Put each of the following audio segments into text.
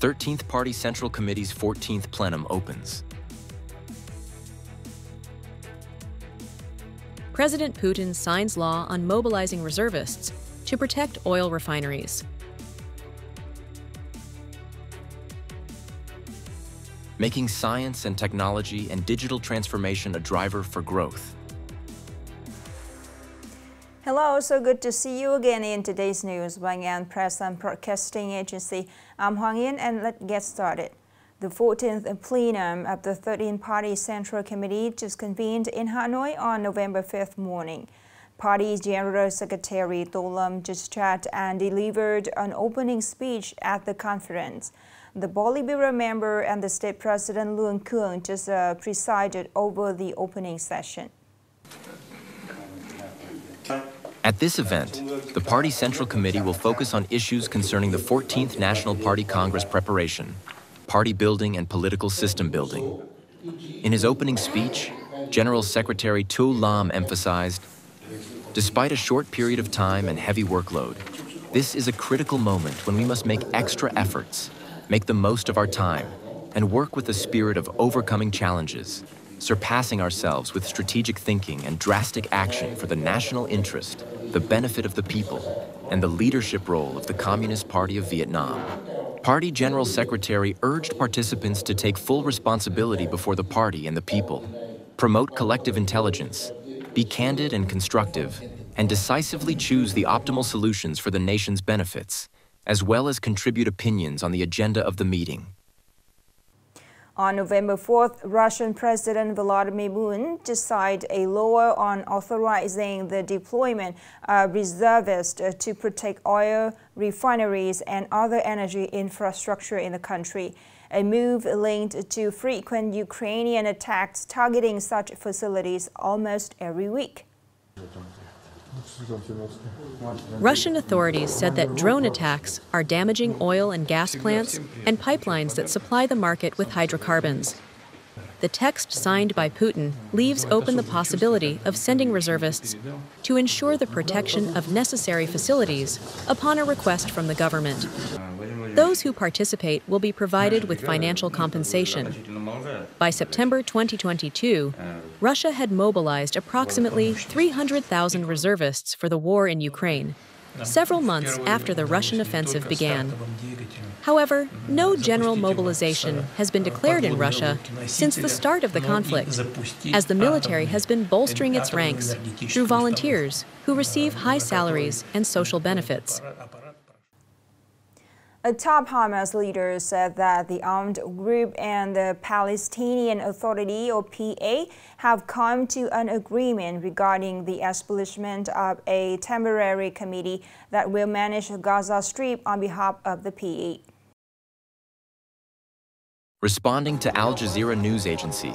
13th Party Central Committee's 14th plenum opens. President Putin signs law on mobilizing reservists to protect oil refineries. Making science and technology and digital transformation a driver for growth. Hello, so good to see you again in today's news by Nghệ An Press and Broadcasting Agency. I'm Hoàng Yên and let's get started. The 14th plenum of the 13th Party Central Committee just convened in Hanoi on November 5th morning. Party General Secretary Tô Lâm just chat and delivered an opening speech at the conference. The Politburo member and the State President Luân Cương just presided over the opening session. At this event, the Party Central Committee will focus on issues concerning the 14th National Party Congress preparation, party building and political system building. In his opening speech, General Secretary Tô Lâm emphasized, despite a short period of time and heavy workload, this is a critical moment when we must make extra efforts, make the most of our time, and work with a spirit of overcoming challenges, surpassing ourselves with strategic thinking and drastic action for the national interest, the benefit of the people, and the leadership role of the Communist Party of Vietnam. Party General Secretary urged participants to take full responsibility before the party and the people, promote collective intelligence, be candid and constructive, and decisively choose the optimal solutions for the nation's benefits, as well as contribute opinions on the agenda of the meeting. On November 4th, Russian President Vladimir Putin just signed a law on authorizing the deployment of reservists to protect oil refineries and other energy infrastructure in the country, a move linked to frequent Ukrainian attacks targeting such facilities almost every week. Russian authorities said that drone attacks are damaging oil and gas plants and pipelines that supply the market with hydrocarbons. The text signed by Putin leaves open the possibility of sending reservists to ensure the protection of necessary facilities upon a request from the government. Those who participate will be provided with financial compensation. By September 2022, Russia had mobilized approximately 300,000 reservists for the war in Ukraine, several months after the Russian offensive began. However, no general mobilization has been declared in Russia since the start of the conflict, as the military has been bolstering its ranks through volunteers who receive high salaries and social benefits. A top Hamas leader said that the armed group and the Palestinian Authority, or PA, have come to an agreement regarding the establishment of a temporary committee that will manage the Gaza Strip on behalf of the PA. Responding to Al Jazeera news agency,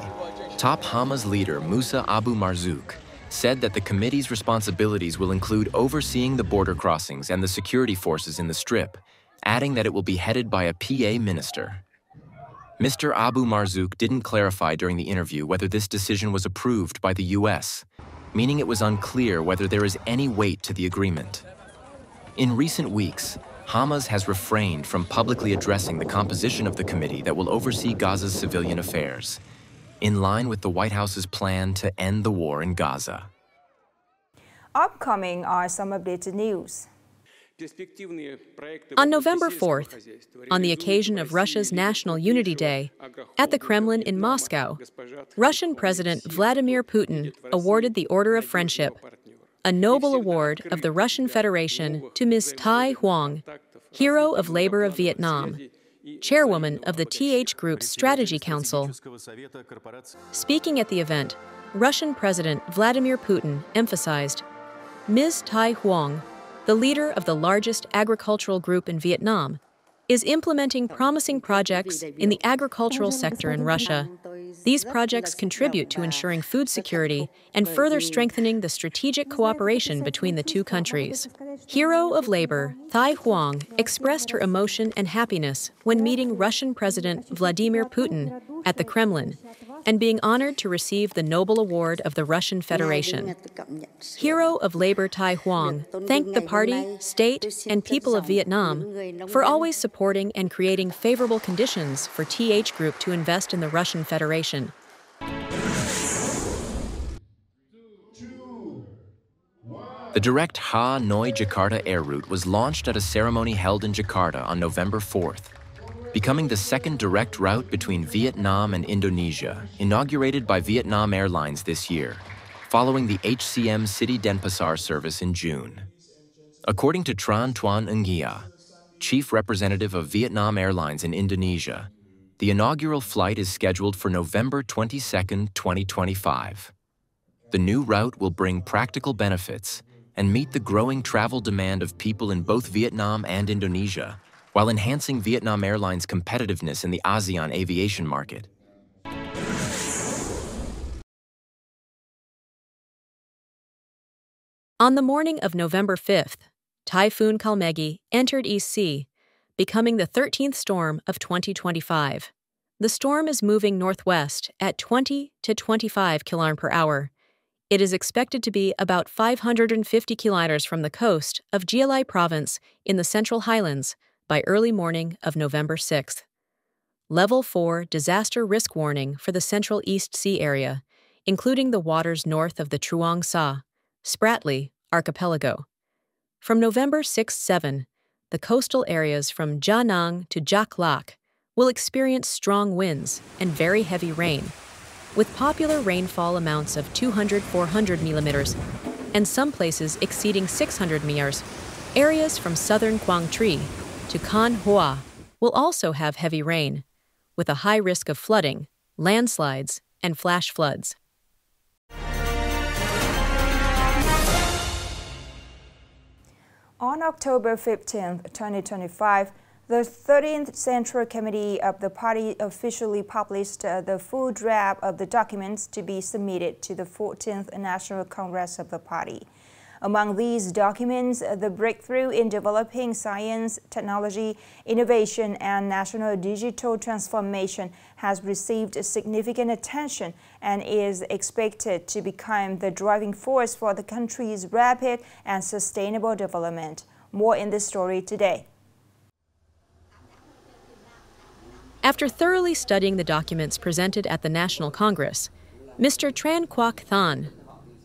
top Hamas leader Musa Abu Marzouk said that the committee's responsibilities will include overseeing the border crossings and the security forces in the Strip, adding that it will be headed by a PA minister. Mr. Abu Marzouk didn't clarify during the interview whether this decision was approved by the U.S., meaning it was unclear whether there is any weight to the agreement. In recent weeks, Hamas has refrained from publicly addressing the composition of the committee that will oversee Gaza's civilian affairs, in line with the White House's plan to end the war in Gaza. Upcoming are some updated news. On November 4th, on the occasion of Russia's National Unity Day, at the Kremlin in Moscow, Russian President Vladimir Putin awarded the Order of Friendship, a Nobel award of the Russian Federation, to Ms. Tai Huang, Hero of Labor of Vietnam, chairwoman of the TH Group's Strategy Council. Speaking at the event, Russian President Vladimir Putin emphasized, Ms. Tai Huang, the leader of the largest agricultural group in Vietnam, is implementing promising projects in the agricultural sector in Russia. These projects contribute to ensuring food security and further strengthening the strategic cooperation between the two countries. Hero of Labor, Tai Huang expressed her emotion and happiness when meeting Russian President Vladimir Putin at the Kremlin, and being honored to receive the Nobel Award of the Russian Federation. Hero of Labor Tai Huang thanked the party, state, and people of Vietnam for always supporting and creating favorable conditions for TH Group to invest in the Russian Federation. The direct Hanoi-Jakarta air route was launched at a ceremony held in Jakarta on November 4th, becoming the second direct route between Vietnam and Indonesia, inaugurated by Vietnam Airlines this year, following the HCM City Denpasar service in June. According to Tran Tuan Ngia, chief representative of Vietnam Airlines in Indonesia, the inaugural flight is scheduled for November 22, 2025. The new route will bring practical benefits and meet the growing travel demand of people in both Vietnam and Indonesia, while enhancing Vietnam Airlines' competitiveness in the ASEAN aviation market. On the morning of November 5th, Typhoon Kalmegi entered East Sea, becoming the 13th storm of 2025. The storm is moving northwest at 20 to 25 km per hour. It is expected to be about 550 kilometers from the coast of Gia Lai Province in the Central Highlands by early morning of November 6th. Level 4 disaster risk warning for the Central East Sea area, including the waters north of the Truong Sa, Spratly archipelago. From November 6-7, the coastal areas from Gia Nang to Jac Lak will experience strong winds and very heavy rain, with popular rainfall amounts of 200-400 millimeters, and some places exceeding 600 millimeters. Areas from southern Quang Tri to Con Hoa will also have heavy rain, with a high risk of flooding, landslides, and flash floods. On October 15, 2025, the 13th Central Committee of the party officially published the full draft of the documents to be submitted to the 14th National Congress of the party. Among these documents, the breakthrough in developing science, technology, innovation, and national digital transformation has received significant attention and is expected to become the driving force for the country's rapid and sustainable development. More in this story today. After thoroughly studying the documents presented at the National Congress, Mr. Tran Quoc Than,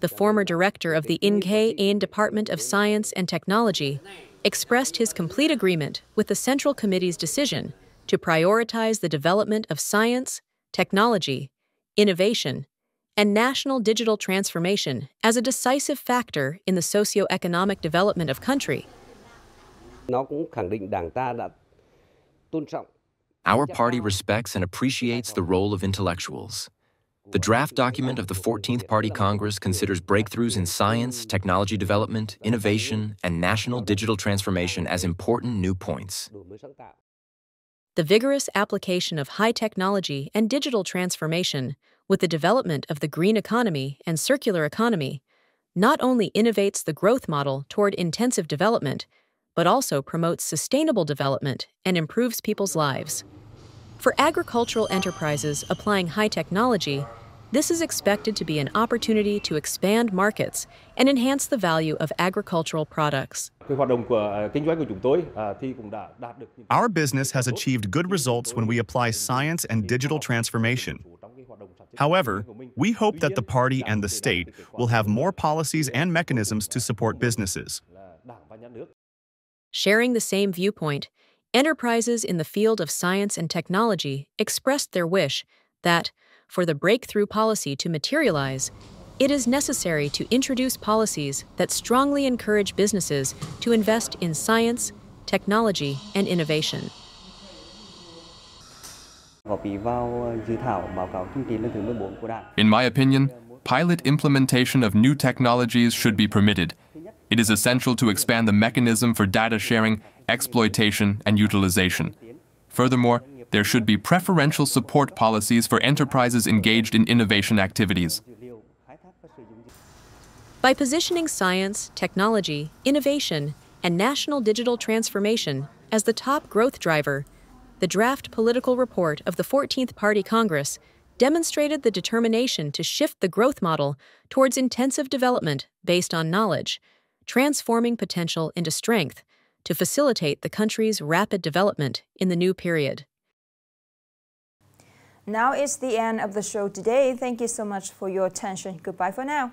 the former director of the Nghe An Department of Science and Technology, expressed his complete agreement with the Central Committee's decision to prioritize the development of science, technology, innovation, and national digital transformation as a decisive factor in the socio-economic development of country. Our party respects and appreciates the role of intellectuals. The draft document of the 14th Party Congress considers breakthroughs in science, technology development, innovation, and national digital transformation as important new points. The vigorous application of high technology and digital transformation with the development of the green economy and circular economy not only innovates the growth model toward intensive development, but also promotes sustainable development and improves people's lives. For agricultural enterprises applying high technology, this is expected to be an opportunity to expand markets and enhance the value of agricultural products. Our business has achieved good results when we apply science and digital transformation. However, we hope that the party and the state will have more policies and mechanisms to support businesses. Sharing the same viewpoint, enterprises in the field of science and technology expressed their wish that, for the breakthrough policy to materialize, it is necessary to introduce policies that strongly encourage businesses to invest in science, technology, and innovation. In my opinion, pilot implementation of new technologies should be permitted. It is essential to expand the mechanism for data sharing, exploitation, and utilization. Furthermore, there should be preferential support policies for enterprises engaged in innovation activities. By positioning science, technology, innovation, and national digital transformation as the top growth driver, the draft political report of the 14th Party Congress demonstrated the determination to shift the growth model towards intensive development based on knowledge, transforming potential into strength to facilitate the country's rapid development in the new period. Now it's the end of the show today. Thank you so much for your attention. Goodbye for now.